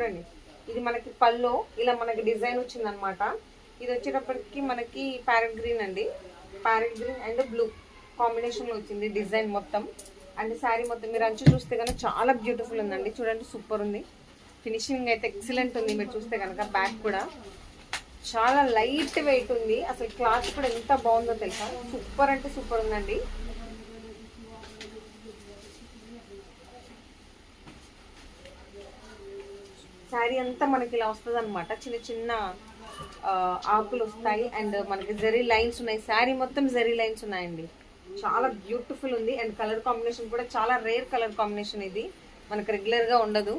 చూడండి, ఇది మనకి పల్లో ఇలా మనకి డిజైన్ వచ్చిందనమాట. ఇది వచ్చేటప్పటికి మనకి ప్యారెట్ గ్రీన్ అండి, ప్యారెట్ గ్రీన్ అండ్ బ్లూ కాంబినేషన్లో వచ్చింది డిజైన్ మొత్తం. అండ్ శారీ మొత్తం మీరు అంచు చూస్తే కనుక చాలా బ్యూటిఫుల్ ఉందండి. చూడండి, సూపర్ ఉంది. ఫినిషింగ్ అయితే ఎక్సలెంట్ ఉంది. మీరు చూస్తే కనుక బ్యాక్ కూడా చాలా లైట్ వెయిట్ ఉంది. అసలు క్లాత్ కూడా ఎంత బాగుందో తెలుసా, సూపర్ అంటే సూపర్ ఉందండి. శారీ అంతా మనకి ఇలా వస్తుంది అనమాట. చిన్న చిన్న ఆకులు వస్తాయి అండ్ మనకి జరీ లైన్స్ ఉన్నాయి. శారీ మొత్తం జరీ లైన్స్ ఉన్నాయండి. చాలా బ్యూటిఫుల్ ఉంది. అండ్ కలర్ కాంబినేషన్ కూడా చాలా రేర్ కలర్ కాంబినేషన్. ఇది మనకు రెగ్యులర్గా ఉండదు.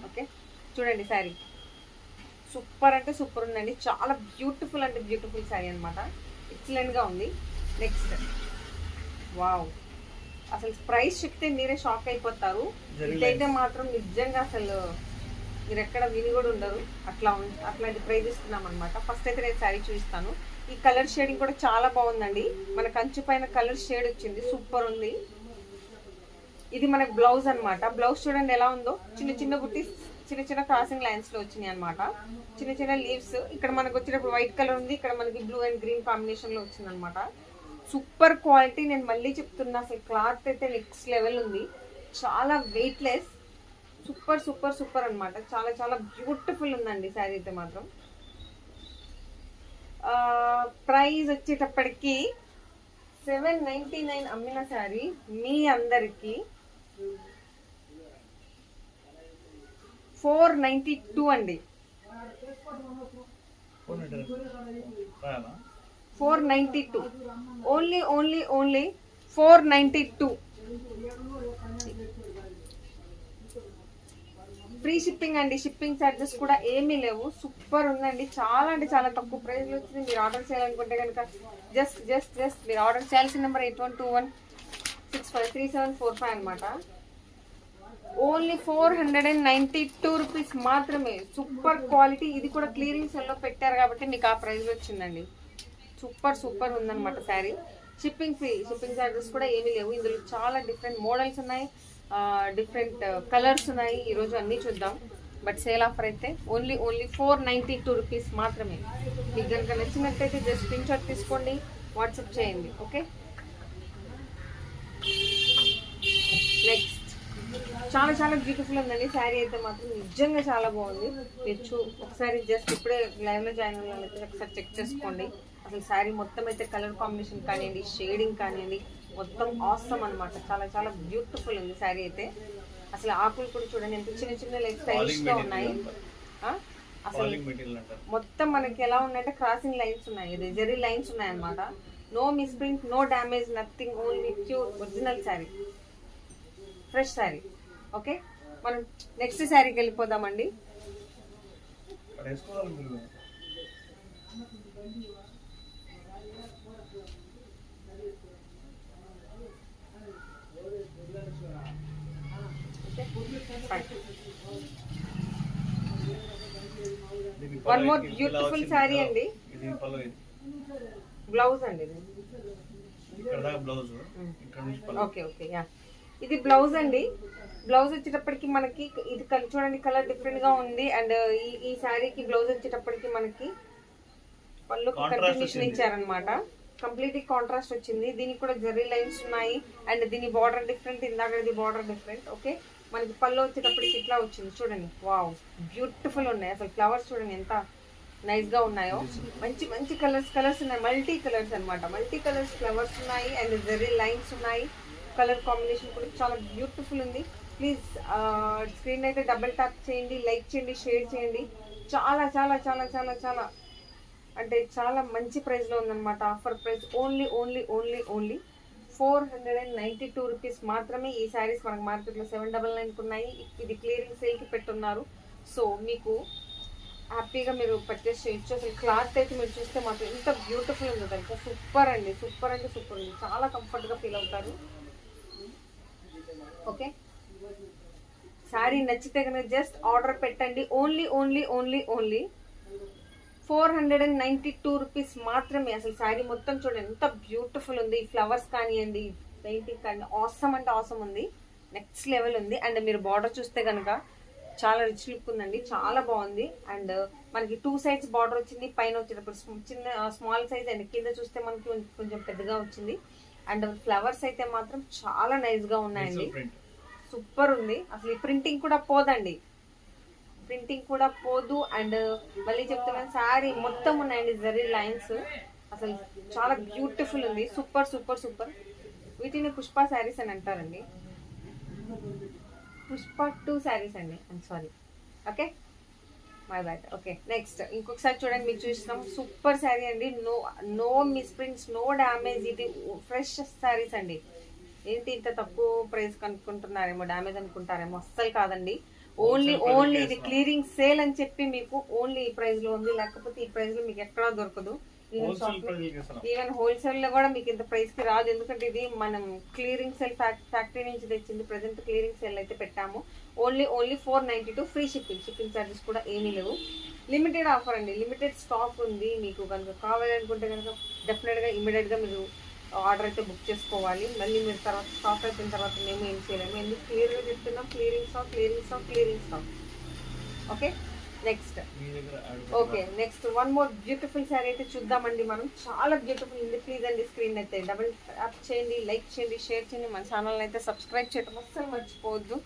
ఓకే, చూడండి శారీ సూపర్ అంటే సూపర్ ఉందండి. చాలా బ్యూటిఫుల్ అంటే బ్యూటిఫుల్ శారీ అనమాట. ఎక్సలెంట్గా ఉంది. నెక్స్ట్, వావ్, అసలు ప్రైస్ చెప్తే మీరే షాక్ అయిపోతారు. ఇదైతే మాత్రం నిజంగా అసలు మీరు ఎక్కడ విని కూడా ఉండరు. అట్లాంటి ప్రైస్ ఇస్తున్నాం అనమాట. ఫస్ట్ అయితే నేను శారీ చూపిస్తాను. ఈ కలర్ షేడింగ్ కూడా చాలా బాగుందండి. మన కంచు పైన కలర్ షేడ్ వచ్చింది, సూపర్ ఉంది. ఇది మనకు బ్లౌజ్ అనమాట. బ్లౌజ్ చూడండి ఎలా ఉందో, చిన్న చిన్న బుట్టీస్, చిన్న చిన్న క్రాసింగ్ లైన్స్ లో వచ్చినాయి అనమాట. చిన్న చిన్న లీవ్స్. ఇక్కడ మనకు వచ్చేటప్పుడు వైట్ కలర్ ఉంది, ఇక్కడ మనకి బ్లూ అండ్ గ్రీన్ కాంబినేషన్ లో వచ్చింది అనమాట. Super quality. నేను మళ్ళీ చెప్తున్నా, అసలు క్లాత్ అయితే నెక్స్ట్ లెవెల్ ఉంది. చాలా వెయిట్లెస్, సూపర్ సూపర్ సూపర్ అనమాట. చాలా చాలా బ్యూటిఫుల్ ఉందండి శారీ అయితే మాత్రం. ప్రైస్ వచ్చేటప్పటికి 799 అమ్మిన శారీ మీ అందరికి 492 అండి. 492 only only only 492. Free shipping అండి. షిప్పింగ్ ఛార్జెస్ కూడా ఏమీ లేవు. సూపర్ ఉందండి. చాలా అంటే చాలా తక్కువ ప్రైస్లో వచ్చింది. మీరు ఆర్డర్ చేయాలనుకుంటే కనుక జస్ట్ జస్ట్ జస్ట్ మీరు ఆర్డర్ చేయాల్సిన నెంబర్ 8121653745 అనమాట. ఓన్లీ 492 రూపీస్ మాత్రమే. Super quality. ఇది కూడా క్లియరింగ్ సెల్లో పెట్టారు కాబట్టి మీకు ఆ ప్రైస్ వచ్చిందండి. సూపర్ సూపర్ ఉందన్నమాట sari. Shipping free. Shipping charges కూడా ఏమీ లేవు. ఇందులో చాలా డిఫరెంట్ మోడల్స్ ఉన్నాయి, డిఫరెంట్ కలర్స్ ఉన్నాయి. ఈరోజు అన్నీ చూద్దాం. బట్ సేల్ ఆఫర్ అయితే ఓన్లీ ఓన్లీ 492 రూపీస్ మాత్రమే. మీకు కనుక నచ్చినట్లయితే జస్ట్ స్క్రీన్ షాట్ తీసుకోండి, వాట్సాప్ చేయండి. ఓకే, నెక్స్ట్ చాలా చాలా బ్యూటిఫుల్ ఉందండి శారీ అయితే మాత్రం. నిజంగా చాలా బాగుంది. మీరు ఒకసారి జస్ట్ ఇప్పుడే లైవ్లో జాయిన్ అవ్వాలంటే ఒకసారి చెక్ చేసుకోండి. అసలు శారీ మొత్తం అయితే కలర్ కాంబినేషన్ కానివ్వండి, షేడింగ్ కానివ్వండి, మొత్తం ఆసమ్ అనమాట. చాలా చాలా బ్యూటిఫుల్ ఉంది శారీ అయితే. అసలు ఆకులు కూడా చూడండి ఎంత చిన్న చిన్న స్టైలిష్గా ఉన్నాయి. అసలు మొత్తం మనకి ఎలా ఉన్నాయంటే క్రాసింగ్ లైన్స్ ఉన్నాయి, ఇది జరీ లైన్స్ ఉన్నాయి అనమాట. No misprint, no damage, nothing, only pure original sari, fresh sari. Okay, మనం నెక్స్ట్ శారీకి వెళ్ళిపోదామండి. వన్ మోర్ బ్యూటిఫుల్ శారీ అండి. బ్లౌజ్ అండి ఇది. ఓకే ఓకే, యా, ఇది బ్లౌజ్ అండి. బ్లౌజ్ వచ్చేటప్పటికి మనకి ఇది చూడండి కలర్ డిఫరెంట్ గా ఉంది. అండ్ ఈ శారీకి బ్లౌజ్ వచ్చేటప్పటికి మనకి పళ్ళు కంటిన్యూషన్ ఇచ్చారనమాట. కంప్లీట్ కాంట్రాస్ట్ వచ్చింది. దీనికి కూడా జరీ లైన్స్ ఉన్నాయి అండ్ దీని బార్డర్ డిఫరెంట్, ఇందాకది బార్డర్ డిఫరెంట్. ఓకే, మనకి పళ్ళు వచ్చేటప్పటికి ఇట్లా వచ్చింది. చూడండి, వావ్, బ్యూటిఫుల్ ఉన్నాయి. అసలు ఫ్లవర్స్ చూడండి ఎంత నైస్ గా ఉన్నాయో. మంచి మంచి కలర్స్ ఉన్నాయి, మల్టీ కలర్స్ అనమాట. మల్టీ కలర్స్ ఫ్లవర్స్ ఉన్నాయి అండ్ జరీ లైన్స్ ఉన్నాయి. కలర్ కాంబినేషన్ కూడా చాలా బ్యూటిఫుల్ ఉంది. ప్లీజ్ స్క్రీన్ అయితే డబుల్ ట్యాప్ చేయండి, లైక్ చేయండి, షేర్ చేయండి. చాలా చాలా చాలా చాలా చాలా అంటే చాలా మంచి ప్రైస్లో ఉందన్నమాట. Offer price only only only only 492 rupees మాత్రమే. ఈ శారీస్ మనకు మార్కెట్లో 799 ఉన్నాయి. ఇది క్లియరింగ్ సేల్కి పెట్టున్నారు. సో మీకు హ్యాపీగా మీరు పర్చేస్ చేయొచ్చు. అసలు క్లాత్ అయితే మీరు చూస్తే మాత్రం ఎంత బ్యూటిఫుల్ ఉందో తెలుసా. సూపర్ అండి, సూపర్ అంటే సూపర్ ఉంది. చాలా కంఫర్ట్గా ఫీల్ అవుతారు. ఓకే, శారీ నచ్చితే కనుక జస్ట్ ఆర్డర్ పెట్టండి. Only only only only 492 rupees మాత్రమే. అసలు శారీ మొత్తం చూడండి ఎంత బ్యూటిఫుల్ ఉంది. ఈ ఫ్లవర్స్ కానివ్వండి, పెయింటింగ్ కానీ ఆసమ్ అంటే ఆసమ్ ఉంది, నెక్స్ట్ లెవెల్ ఉంది. అండ్ మీరు బార్డర్ చూస్తే కనుక చాలా రిచ్ లుక్ ఉందండి, చాలా బాగుంది. అండ్ మనకి 2 సైడ్స్ బార్డర్ వచ్చింది. పైన వచ్చేటప్పుడు చిన్న స్మాల్ సైజ్ అండ్ కింద చూస్తే మనకి కొంచెం పెద్దగా వచ్చింది. అండ్ ఫ్లవర్స్ అయితే మాత్రం చాలా నైస్ గా ఉన్నాయండి, సూపర్ ఉంది. అసలు ఈ ప్రింటింగ్ కూడా పోదండి, ప్రింటింగ్ కూడా పోదు. అండ్ మళ్ళీ చెప్తున్నాను, శారీ మొత్తం ఉన్నాయండి జరీ లైన్స్. అసలు చాలా బ్యూటిఫుల్ ఉంది, సూపర్ సూపర్ సూపర్. వీటిని పుష్ప శారీస్ అని అంటారండి, పుష్ప 2 శారీస్ అండి. I'm sorry, okay my bad. Okay next ఇంకొకసారి చూడండి, మీకు చూస్తున్నాం సూపర్ శారీ అండి. No misprints, no damage. ఇది ఫ్రెష్ శారీస్ అండి. ఏంటి ఇంత తక్కువ ప్రైస్ కనుక్కుంటున్నారేమో, డ్యామేజ్ అనుకుంటారేమో, అస్సలు కాదండి. ఓన్లీ ఇది క్లియరింగ్ సేల్ అని చెప్పి మీకు ఓన్లీ ఈ ప్రైస్ లో ఉంది, లేకపోతే ఈ ప్రైస్ లో మీకు ఎక్కడా దొరకదు. ఈవెన్ హోల్సేల్ లో కూడా మీకు ఇంత ప్రైస్ కి రాదు, ఎందుకంటే ఇది మనం క్లియరింగ్ సేల్ ఫ్యాక్టరీ నుంచి తెచ్చింది. ప్రెసెంట్ క్లియరింగ్ సేల్ అయితే పెట్టాము. ఓన్లీ 492 ఫ్రీ షిప్పింగ్ చార్జెస్ కూడా ఏమీ లేవు. లిమిటెడ్ ఆఫర్ అండి, లిమిటెడ్ స్టాక్ ఉంది. మీకు కనుక కావాలనుకుంటే కనుక డెఫినెట్ గా ఇమీడియట్ గా మీరు ఆర్డర్ అయితే బుక్ చేసుకోవాలి. మళ్ళీ మీరు తర్వాత స్టాక్ అయిపోయిన తర్వాత మేము ఏం చేయలేము, ఎందుకు క్లియర్ గా చెప్తున్నాం, clearing stock. Okay next, okay next one more beautiful sari అయితే చూద్దామండి మనం. చాలా బ్యూటిఫుల్ ఉంది. ప్లీజ్ అండి స్క్రీన్ అయితే డబుల్ ట్యాప్ చేయండి, లైక్ చేయండి, షేర్ చేయండి, మన ఛానల్ అయితే సబ్స్క్రైబ్ చేయడం అస్సలు మర్చిపోవద్దు.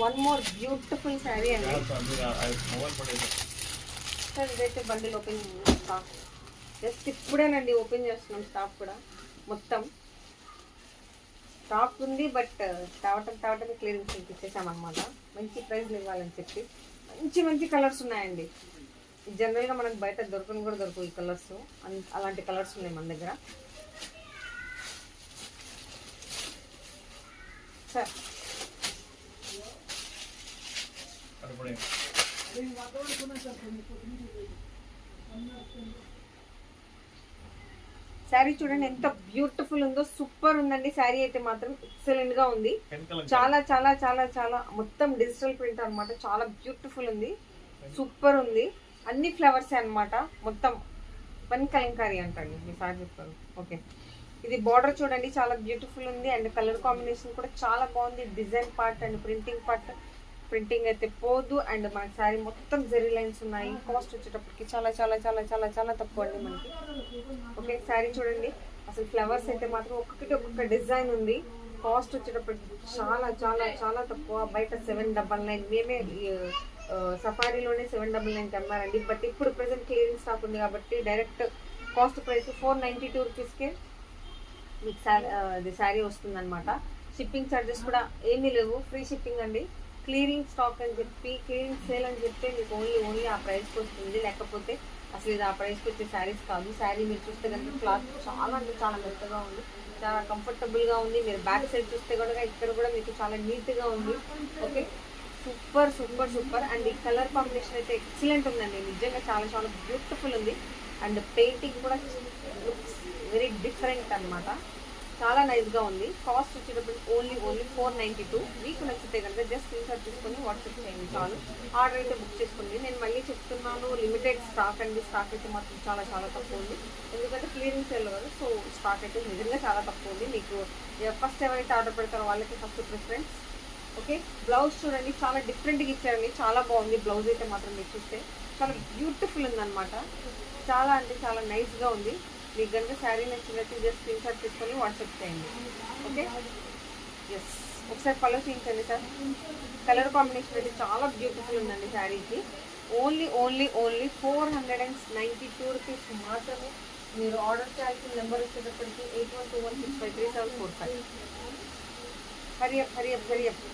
వన్ మోర్ బ్యూటిఫుల్ శారీ అండి. సార్ ఇదైతే బండిల్ ఓపెన్ స్టాక్ జస్ట్ ఇప్పుడేనండి ఓపెన్ చేస్తున్నాం. స్టాక్ కూడా మొత్తం స్టాక్ ఉంది, బట్ తావటం క్లియరెన్స్ ఇచ్చేసామన్నమాట. మంచి ప్రైస్లు ఇవ్వాలని చెప్పి మంచి కలర్స్ ఉన్నాయండి. జనరల్గా మనకు బయట దొరకని కూడా దొరకవు ఈ కలర్స్, అలాంటి కలర్స్ ఉన్నాయి మన దగ్గర. సార్ శారీ చూడండి ఎంత బ్యూటిఫుల్ ఉందో, సూపర్ ఉందండి. శారీ అయితే మాత్రం ఎక్సలెంట్ గా ఉంది, చాలా చాలా చాలా చాలా మొత్తం డిజిటల్ ప్రింట్ అనమాట. చాలా బ్యూటిఫుల్ ఉంది, సూపర్ ఉంది. అన్ని ఫ్లవర్స్ అన్నమాట, మొత్తం పని కలంకారీ అంటండి మీ సార్ చెప్పారు. ఓకే ఇది బార్డర్ చూడండి చాలా బ్యూటిఫుల్ ఉంది. అండ్ కలర్ కాంబినేషన్ కూడా చాలా బాగుంది. Design part and printing part, printing అయితే పోదు. అండ్ మనకి శారీ మొత్తం జెరీ లైన్స్ ఉన్నాయి. కాస్ట్ వచ్చేటప్పటికి చాలా చాలా చాలా చాలా చాలా తక్కువ అండి మనకి. ఓకే శారీ చూడండి, అసలు ఫ్లవర్స్ అయితే మాత్రం ఒక్కొక్క డిజైన్ ఉంది. కాస్ట్ వచ్చేటప్పటికి చాలా చాలా చాలా తక్కువ. బయట 799, మేమే సఫారీలోనే 799 అమ్మారండి. బట్ ఇప్పుడు ప్రెసెంట్ క్లియరింగ్ స్టాక్ ఉంది కాబట్టి డైరెక్ట్ కాస్ట్ ప్రైస్ 492 రూపీస్కే మీకు ఇది శారీ వస్తుంది అనమాట. షిప్పింగ్ ఛార్జెస్ కూడా ఏమీ లేవు, ఫ్రీ షిప్పింగ్ అండి. క్లియరింగ్ స్టాక్ అని చెప్పి, క్లియరింగ్ సేల్ అని చెప్పి మీకు ఓన్లీ ఆ ప్రైస్కి వస్తుంది, లేకపోతే అసలు ఇది ఆ ప్రైస్కి వచ్చే శారీస్ కాదు. శారీ మీరు చూస్తే కనుక క్లాత్ చాలా అంటే చాలా మెత్తగా ఉంది, చాలా కంఫర్టబుల్గా ఉంది. మీరు బ్యాక్ సైడ్ చూస్తే కనుక ఇక్కడ కూడా మీకు చాలా నీట్గా ఉంది. Okay super super super. And ఈ కలర్ కాంబినేషన్ అయితే ఎక్సలెంట్ ఉందండి, నిజంగా చాలా చాలా బ్యూటిఫుల్ ఉంది. అండ్ పెయింటింగ్ కూడా లుక్స్ వెరీ డిఫరెంట్ అనమాట, చాలా నైస్గా ఉంది. కాస్ట్ వచ్చేటప్పుడు ఓన్లీ 492. మీకు నచ్చితే కనుక జస్ట్ స్క్రీన్షాట్ తీసుకొని వాట్సాప్ చేయండి చాలు, ఆర్డర్ అయితే బుక్ చేసుకోండి. నేను మళ్ళీ చెప్తున్నాను, లిమిటెడ్ స్టాక్ అండి. స్టాక్ అయితే మాత్రం చాలా చాలా తక్కువ ఉంది, ఎందుకంటే క్లియరింగ్ సేల్ కదా. సో స్టాక్ అయితే నిజంగా చాలా తక్కువ ఉంది. మీకు ఫస్ట్ ఎవరైతే ఆర్డర్ పెడతారో వాళ్ళకి ఫస్ట్ ప్రిఫరెన్స్. ఓకే బ్లౌజ్ చూడండి చాలా డిఫరెంట్గా ఇచ్చారండి, చాలా బాగుంది. బ్లౌజ్ అయితే మాత్రం మీరు చూస్తే చాలా బ్యూటిఫుల్ ఉందన్నమాట, చాలా అంటే చాలా నైస్గా ఉంది. మీకు కనుక శారీ నచ్చినట్టు జస్ట్ స్క్రీన్ షాట్ తీసుకొని వాట్సాప్ చేయండి. ఓకే ఎస్ ఒకసారి కలర్ చూపించండి సార్. కలర్ కాంబినేషన్ అయితే చాలా బ్యూటిఫుల్ ఉందండి శారీకి. ఓన్లీ 492 రూపీస్ మాత్రమే. మీరు ఆర్డర్ చేయాల్సిన నెంబర్ వచ్చేటప్పటికి 8121653745. హరియప్.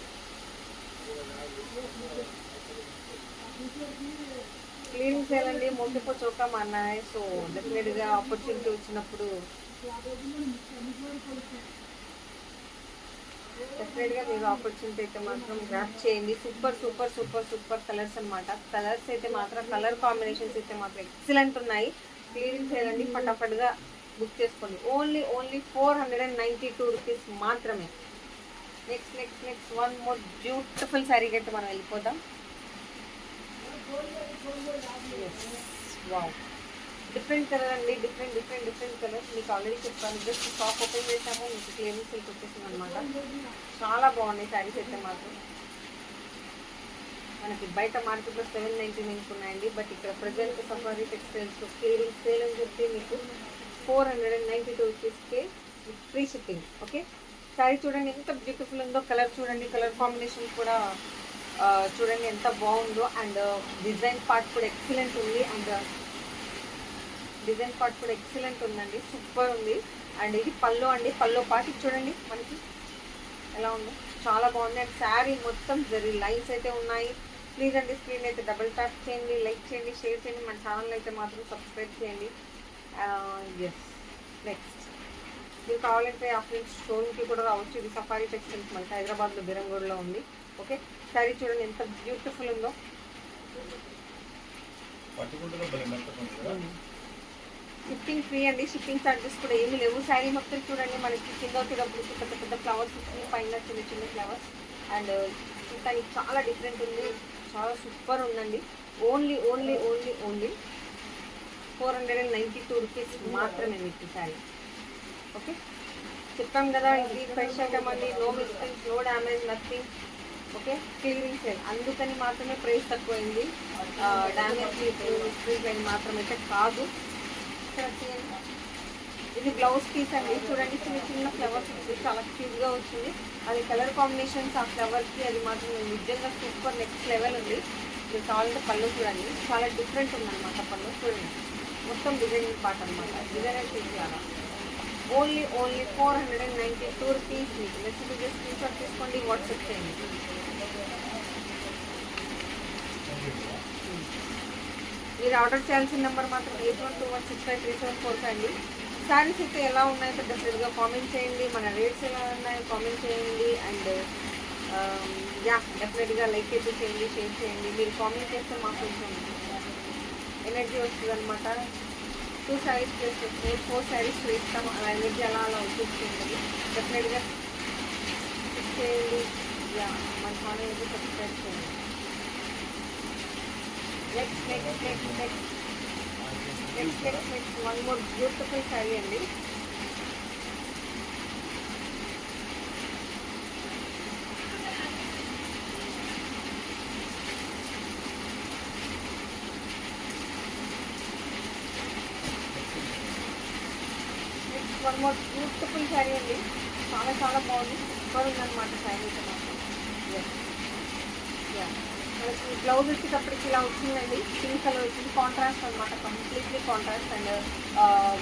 క్లీనింగ్ చేయాలండి, ముందుకు చౌకా అన్నాయి. సో డెఫినెట్గా ఆపర్చునిటీ వచ్చినప్పుడు డెఫినెట్గా మీరు ఆపర్చునిటీ అయితే మాత్రం గ్రాప్ చేయండి. Super super super super colours అనమాట. కలర్స్ అయితే మాత్రం కలర్ కాంబినేషన్స్ అయితే మాత్రం ఎక్సలెంట్ ఉన్నాయి. క్లీనింగ్ చేయాలండి, ఫటాఫట్గా బుక్ చేసుకోండి. ఓన్లీ 492 రూపీస్ మాత్రమే. నెక్స్ట్ వన్ మోర్ బ్యూటిఫుల్ శారీకి అయితే మనం వెళ్ళిపోదాం. వావ్, డిఫరెంట్ కలర్ అండి, డిఫరెంట్ కలర్. మీకు ఆల్రెడీ చెప్పాను, జస్ట్ షాప్ ఓపెన్ చేసాము, మీకు క్లియరెన్స్ సేల్కి వచ్చేసింది అనమాట. చాలా బాగున్నాయి శారీస్ అయితే మాత్రం. మనకి బయట మార్కెట్లో 799 ఉన్నాయండి, బట్ ఇక్కడ ప్రజెంట్ సఫారీ టెక్స్టైల్స్లో క్లియరెన్స్ సేల్ అని చెప్పి మీకు 492 రూపీస్కే ఫ్రీ షిప్పింగ్. ఓకే, శారీ చూడండి ఎంత బ్యూటిఫుల్ ఉందో, కలర్ చూడండి, కలర్ కాంబినేషన్ కూడా చూడండి ఎంత బాగుందో. అండ్ డిజైన్ పార్ట్ కూడా ఎక్సలెంట్ ఉంది, ఉందండి, సూపర్ ఉంది. అండ్ ఇది పల్లో అండి, పల్లో పార్ట్ చూడండి మనకి ఎలా ఉందో, చాలా బాగుంది. అండ్ శారీ మొత్తం జరీ లైన్స్ అయితే ఉన్నాయి. ప్లీజ్ అండి స్క్రీన్ అయితే డబుల్ ట్యాప్ చేయండి, లైక్ చేయండి, షేర్ చేయండి, మన ఛానల్ అయితే మాత్రం సబ్స్క్రైబ్ చేయండి. ఎస్, నెక్స్ట్ మీరు కావాలంటే ఆఫ్లైన్ షోరూమ్కి కూడా రావచ్చు. ఇది సఫారీ టెక్స్టైల్స్ మనకి హైదరాబాద్లో బిరంగూడలో ఉంది. ఓకే, శారీ చూడండి ఎంత బ్యూటిఫుల్ ఉందో. షిప్పింగ్ ఫ్రీ అండి, షిప్పింగ్ ఛార్జెస్ కూడా ఏమీ లేవు. శారీ మొత్తం చూడండి మనకి కింద వచ్చేటప్పుడు పెద్ద ఫ్లవర్స్ వచ్చినాయి, పైన చిన్న ఫ్లవర్స్. అండ్ చూడటానికి చాలా డిఫరెంట్ ఉంది, చాలా సూపర్ ఉందండి. ఓన్లీ 492 రూపీస్ మాత్రమే మీకు శారీ. ఓకే, చెప్పాం కదా ఇది ఫ్రెష్ ఐటమ్ అండి, no mistakes, no damage, nothing. Okay, clearing sale అందుకని మాత్రమే ప్రైస్ తక్కువైంది, డ్యామేజ్ మిస్టేక్ అని మాత్రమైతే కాదు. ఇది బ్లౌజ్ పీస్ అండి, చూడండి చిన్న ఫ్లవర్స్ వచ్చింది, చాలా క్యూట్గా వచ్చింది. అది కలర్ కాంబినేషన్స్ ఆ ఫ్లవర్స్కి అది మాత్రం నిజంగా సూపర్ నెక్స్ట్ లెవెల్ ఉంది. మీరు కావాలంటే పళ్ళు చూడండి, చాలా డిఫరెంట్ ఉందన్నమాట. పళ్ళు చూడండి మొత్తం డిజైనింగ్ పార్ట్ అనమాట, డిజైనర్ పీస్ లాగా. Only 492 rupees. మీకు నచ్చితే జస్ట్ స్క్రీన్షాట్ తీసుకోండి, వాట్సాప్ చేయండి. మీరు ఆర్డర్ చేయాల్సిన నెంబర్ మాత్రం 8121653745 అండి. శారీస్ అయితే ఎలా ఉన్నాయో డెఫినెట్గా కామెంట్ చేయండి, మన రేట్స్ ఎలా ఉన్నాయో కామెంట్ చేయండి. అండ్ డెఫినెట్గా లైక్ అయితే చేయండి, షేర్ చేయండి. మీరు కామెంట్ చేస్తే మాకు కొంచెం ఎనర్జీ వస్తుంది అనమాట. 2 శారీస్ ప్లేస్ వస్తుంది, 4 శారీస్ వేస్తాము, అలా ఎనర్జీ అలా వచ్చేస్తుంది. డెఫినెట్గా చేయండి, మన ఛానల్ అయితే సబ్స్క్రైబ్ చేయండి. Next one more beautiful sari అండి. వన్ మోర్ బ్యూటిఫుల్ శారీ అండి, చాలా బాగుంది, సూపర్ ఉందన్నమాట శారీ అయితే మాత్రం. మనకి బ్లౌజ్ వచ్చేటప్పటికి ఇలా వచ్చిందండి, పింక్ కలర్ వచ్చింది, కాంట్రాస్ట్ అనమాట, completely contrast. And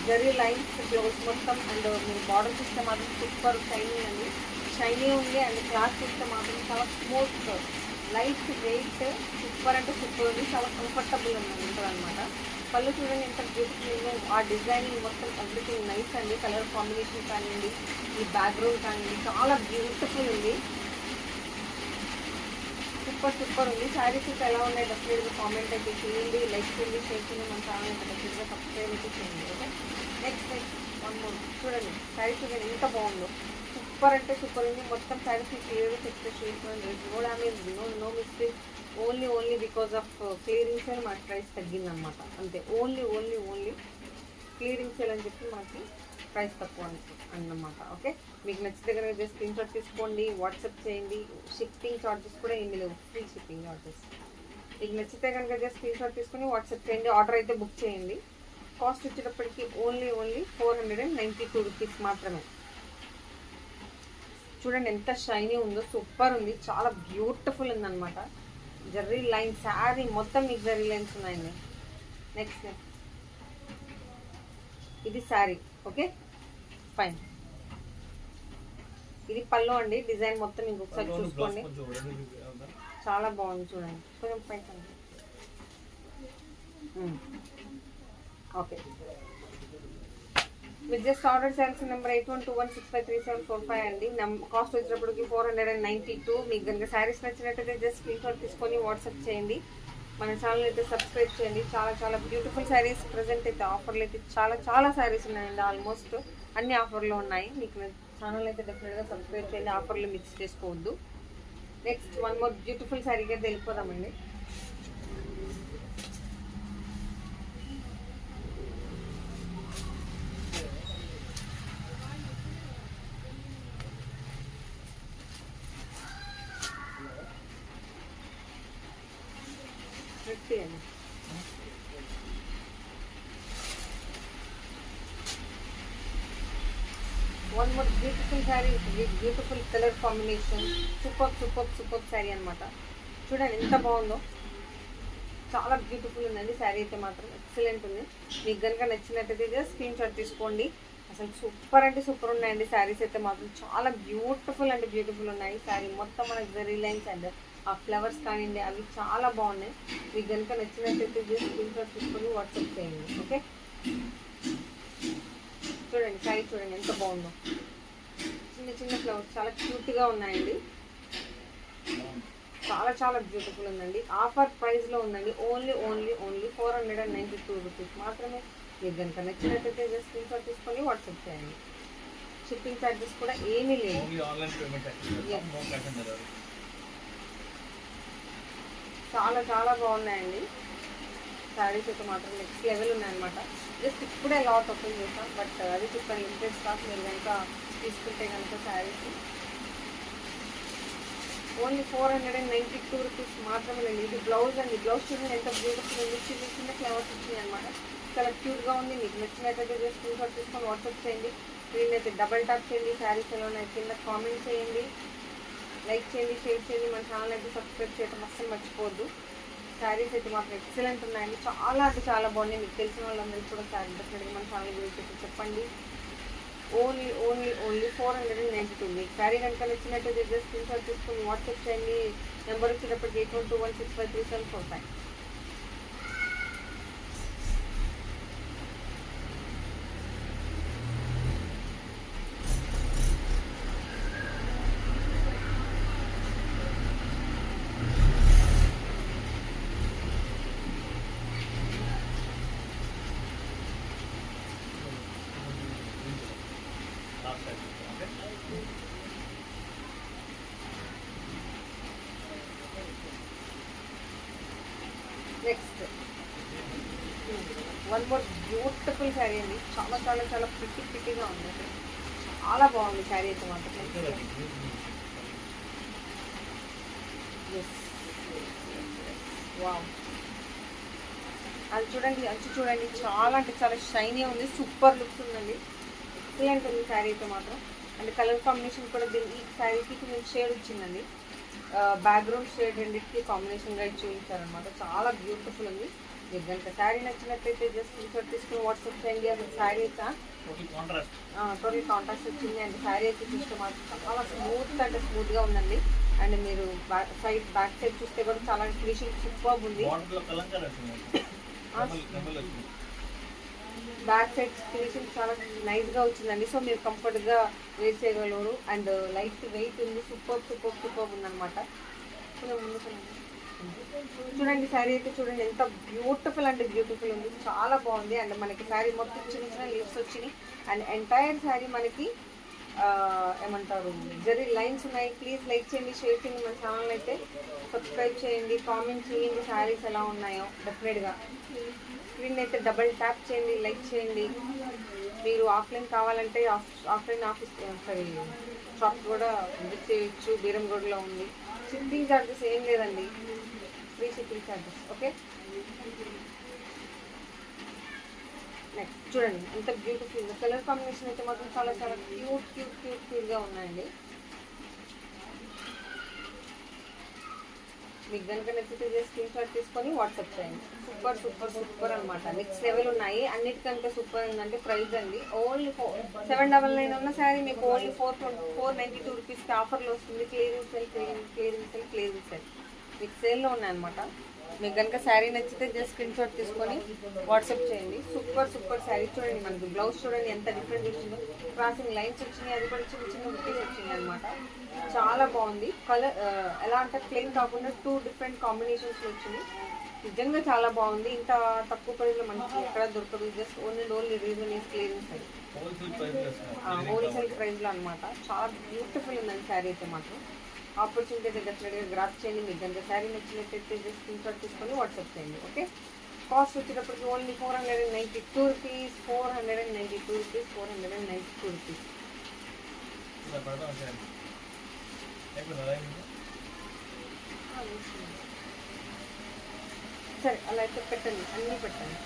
zari lines blouse మొత్తం. అండ్ మీరు బార్డర్ చూస్తే మాత్రం సూపర్ షైనీ అండి, షైనీ ఉంది. అండ్ క్లాత్ చూస్తే మాత్రం చాలా స్మూత్, లైట్ వెయిట్, సూపర్ అంటే సూపర్ ఉంది, చాలా కంఫర్టబుల్ ఉంటుంది అనమాట. పళ్ళు చూడండి ఎంత బ్యూటిఫుల్ ఉందో, ఆ డిజైనింగ్ మొత్తం ఎవ్రీథింగ్ నైస్ అండి. కలర్ కాంబినేషన్ కానివ్వండి, ఈ బ్యాక్గ్రౌండ్ కానివ్వండి, చాలా బ్యూటిఫుల్ ఉంది, సూపర్ ఉంది. శారీస్ అయితే ఎలా ఉన్నాయి డెఫినెట్గా కామెంట్ అయితే చేయండి, లైక్ చేయండి, షేర్ చేయండి, మన ఛానల్ అయితే డెఫినెట్గా సబ్స్క్రైబ్ అయితే చేయండి. ఓకే, నెక్స్ట్ వన్ మోర్ చూడండి, శారీ చూడండి ఎంత బాగుందో, సూపర్ అంటే సూపర్ ఉంది. మొత్తం శారీస్ క్లియర్గా చెక్ చేసి no damage, no mistake. Only because of clearing sale మనకి ప్రైస్ తగ్గిందనమాట, అంతే. ఓన్లీ క్లియరింగ్ సేల్ అని చెప్పి మనకి ప్రైస్ తక్కువ అన్నమాట. ఓకే, మీకు నచ్చితే కనుక జస్ట్ స్క్రీన్షాట్ తీసుకోండి, వాట్సాప్ చేయండి. షిప్పింగ్ ఛార్జెస్ కూడా ఏమీ లేవు, ఫ్రీ షిప్పింగ్ ఛార్జెస్. మీకు నచ్చితే కనుక జస్ట్ స్క్రీన్షాట్ తీసుకొని వాట్సాప్ చేయండి, ఆర్డర్ అయితే బుక్ చేయండి. కాస్ట్ వచ్చేటప్పటికి ఓన్లీ 492 రూపీస్ మాత్రమే. చూడండి ఎంత షైనీ ఉందో, సూపర్ ఉంది, చాలా బ్యూటిఫుల్ ఉందన్నమాట. జర్రీ లైన్స్, శారీ మొత్తం మీకు జర్రీ లైన్స్ ఉన్నాయండి. నెక్స్ట్ ఇది శారీ. Okay, fine. ఇది పళ్ళు అండి, డిజైన్ మొత్తం ఇంకొకసారి చూసుకోండి, చాలా బాగుంది చూడండి, కొంచెం పైన. ఓకే, మీరు జస్ట్ ఆర్డర్ చేయాల్సిన నెంబర్ 8121653745 అండి. కాస్ట్ వచ్చేటప్పటికి 492. మీకు కనుక శారీస్ నచ్చినట్టయితే జస్ట్ స్క్రీన్షాట్ తీసుకొని వాట్సాప్ చేయండి, మన ఛానల్ అయితే సబ్స్క్రైబ్ చేయండి. చాలా బ్యూటిఫుల్ శారీస్ ప్రజెంట్ అయితే ఆఫర్లు అయితే చాలా శారీస్ ఉన్నాయండి, ఆల్మోస్ట్ అన్ని ఆఫర్లో ఉన్నాయి. మీకు ఛానల్ అయితే డెఫినెట్గా సబ్స్క్రైబ్ చేయండి, ఆఫర్లు మిక్స్ చేసుకోవద్దు. నెక్స్ట్ వన్ మోర్ బ్యూటిఫుల్ శారీకి అయితే వెళ్ళిపోదామండి. One more beautiful sari with beautiful colour combination. Super sari అనమాట. చూడండి ఎంత బాగుందో, చాలా బ్యూటిఫుల్ ఉందండి శారీ అయితే మాత్రం ఎక్సలెంట్ ఉంది. మీకు కనుక నచ్చినట్టయితే జస్ట్ స్క్రీన్ షాట్ తీసుకోండి. అసలు సూపర్ అంటే సూపర్ ఉన్నాయండి శారీస్ అయితే మాత్రం. చాలా బ్యూటిఫుల్ అంటే బ్యూటిఫుల్ ఉన్నాయి. శారీ మొత్తం మనకి జరీ లైన్స్ అండ్ ఆ ఫ్లవర్స్ కానివ్వండి అవి చాలా బాగున్నాయి. మీకు కనుక నచ్చినట్టయితే జస్ట్ స్క్రీన్ షాట్ తీసుకొని వాట్సాప్ చేయండి. ఓకే, చూడండి శారీ చూడండి ఎంత బాగుందో. చిన్న ఫ్లవర్స్ చాలా క్యూట్గా ఉన్నాయండి. చాలా బ్యూటిఫుల్ ఉందండి. ఆఫర్ ప్రైస్లో ఉందండి. ఓన్లీ 492 రూపీస్ మాత్రమే. మీకు కనుక నచ్చినట్టయితే జస్ట్ స్క్రీన్ షాట్ తీసుకొని వాట్సాప్ చేయండి. షిప్పింగ్ ఛార్జెస్ కూడా ఏమీ లేదు. చాలా బాగున్నాయండి శారీస్ అయితే మాత్రం నెక్స్ట్ లెవెల్ ఉన్నాయన్నమాట. జస్ట్ ఇప్పుడే లాట్ ఓపెన్ చేస్తాం, బట్ అది చెప్పాను లిమిటెడ్ స్టాక్. మీరు కనుక తీసుకుంటే కనుక శారీస్ ఓన్లీ 492 రూపీస్ మాత్రమే అండి. ఇది బ్లౌజ్ అండి. బ్లౌజ్ చూడండి ఎంత బ్యూటిఫుల్ ఉంది. చిన్న ఫ్లవర్స్ వచ్చినాయి అనమాట. చాలా క్యూట్గా ఉంది. మీకు నచ్చినట్టయితే జస్ట్ స్క్రీన్ షాట్ తీసుకొని వాట్సాప్ చేయండి. స్క్రీన్ అయితే డబల్ టాప్ చేయండి. శారీస్ ఎలా ఉన్నాయి కింద కామెంట్ చేయండి, లైక్ చేయండి, షేర్ చేయండి. మన ఛానల్ అయితే సబ్స్క్రైబ్ చేయడం అస్సలు మర్చిపోవద్దు. శారీస్ అయితే మాత్రం ఎక్సలెంట్ ఉన్నాయండి. చాలా అంటే చాలా బాగున్నాయి. మీకు తెలిసిన వాళ్ళందరికీ కూడా శారీ డెఫినెట్గా మన ఛానల్ గురించి చెప్పండి. ఓన్లీ 492. మీకు శారీ కనుక నచ్చినట్టయితే జస్ట్ స్క్రీన్ షాట్ తీసుకొని వాట్సాప్ చేయండి. నెంబర్ వచ్చేటప్పటికి 8121653745. Next one more beautiful sari అండి. చాలా ప్రిటీగా ఉంది. చాలా బాగుంది శారీ అయితే మాత్రం. వావ్, అది చూడండి, అంచు చూడండి, చాలా అంటే చాలా షైనీ ఉంది. సూపర్ లుక్స్ ఉందండి. ఎక్సలెంట్ ఉంది శారీ అయితే మాత్రం. అండ్ కలర్ కాంబినేషన్ కూడా ఈ శారీకి కొంచెం షేడ్ వచ్చిందండి. బ్యాక్గ్రౌండ్ షేడ్ రెండింటికి కాంబినేషన్గా చూపించారనమాట. చాలా బ్యూటిఫుల్ ఉంది. మీకు కనుక శారీ నచ్చినట్లయితే జస్ట్ స్క్రీన్ షాట్ తీసుకుని వాట్సాప్ చేయండి. అసలు శారీ అయితే టోటల్ కాంట్రాస్ట్ వచ్చింది. అండ్ శారీ అయితే చూస్తే మాత్రం చాలా స్మూత్గా ఉందండి. అండ్ మీరు బ్యాక్ సైడ్ చూస్తే కూడా చాలా ఫినిషింగ్ సూపర్ ఉంది. బ్యాక్ సైడ్ ఫినిషింగ్ చాలా నైస్గా వచ్చిందండి. సో మీరు కంఫర్ట్గా వేర్ చేయగలరు. అండ్ లైట్ వెయిట్ ఉంది. సూపర్ ఉందన్నమాట. చూడండి శారీ అయితే చూడండి ఎంత బ్యూటిఫుల్ అంటే బ్యూటిఫుల్ ఉంది. చాలా బాగుంది. అండ్ మనకి శారీ మొత్తం చిన్న లీవ్స్ వచ్చినాయి. అండ్ ఎంటైర్ శారీ మనకి ఏమంటారు జరీ లైన్స్ ఉన్నాయి. ప్లీజ్ లైక్ చేయండి, షేర్ చేయండి. మన ఛానల్ అయితే సబ్స్క్రైబ్ చేయండి, కామెంట్ చేయండి శారీస్ ఎలా ఉన్నాయో డెఫినెట్గా. స్క్రీన్ అయితే డబల్ ట్యాప్ చేయండి, లైక్ చేయండి. మీరు ఆఫ్లైన్ కావాలంటే ఆఫ్లైన్ ఆఫీస్ షాప్ కూడా విజిట్ చేయొచ్చు. బీరంగూడలో ఉంది. షిప్పింగ్ ఛార్జెస్ ఏం లేదండి, free shipping charges. Okay, next చూడండి ఎంత బ్యూటిఫుల్. కలర్ కాంబినేషన్ అయితే మాత్రం చాలా క్యూట్గా ఉన్నాయండి. మీకు కనుక నచ్చితే స్క్రీన్ షాట్ తీసుకొని వాట్సాప్ చేయండి. సూపర్ అనమాట. నెక్స్ట్ లెవెల్ ఉన్నాయి. అన్నిటికంటే సూపర్ ఉందంటే ప్రైస్ అండి. ఓన్లీ 799 ఉన్న శారీ మీకు ఓన్లీ 492 రూపీస్కి ఆఫర్లో వస్తుంది. క్లియరెన్స్ సెల్ మీకు సేల్లో ఉన్నాయన్నమాట. మీకు కనుక శారీ నచ్చితే జస్ట్ స్క్రీన్ షాట్ తీసుకొని వాట్సాప్ చేయండి. సూపర్ శారీ చూడండి. మనకి బ్లౌజ్ చూడండి ఎంత డిఫరెంట్ వచ్చిందో. క్రాసింగ్ లైన్స్ వచ్చినాయి. అది కూడా చిన్న బుటీస్ వచ్చినాయి అనమాట. చాలా బాగుంది. కలర్ ఎలా అంటే ప్లెయిన్ కాకుండా 2 డిఫరెంట్ కాంబినేషన్స్లో వచ్చింది. నిజంగా చాలా బాగుంది. ఇంత తక్కువ ప్రైస్లో మనకి ఎక్కడ దొరకదు. Just only reason is clearance అండి. హోల్సేల్ ప్రైస్లో అనమాట. చాలా బ్యూటిఫుల్ ఉందండి శారీ అయితే మాత్రం. ఆపర్చునిటీ అయితే డెఫినెట్గా గ్రాప్ చేయండి. మీకు కనుక శారీ నచ్చినట్టయితే జస్ట్ స్క్రీన్షాట్ తీసుకొని వాట్సాప్ చేయండి. ఓకే, కాస్ట్ వచ్చేటప్పటికి ఓన్లీ 492 రూపీస్. 492 రూపీస్. 492 రూపీస్. సరే అలా అయితే పెట్టండి, అన్నీ పెట్టండి.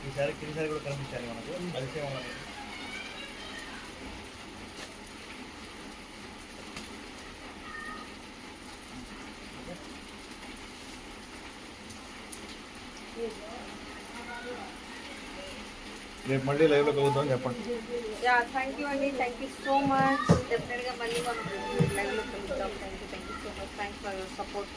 ఈసారి కిందసారి కూడా కనిపించాలి మనకు కలిసే ఉన్నది. రేపు మళ్ళీ లైవ్లో కలుగుతాం చెప్పండి. థ్యాంక్ యూ అండి, థ్యాంక్ యూ సో మచ్. డెఫినెట్గా మళ్ళీ మనం లైవ్లో కలుగుతాం. Thank you so much. Thanks for your support.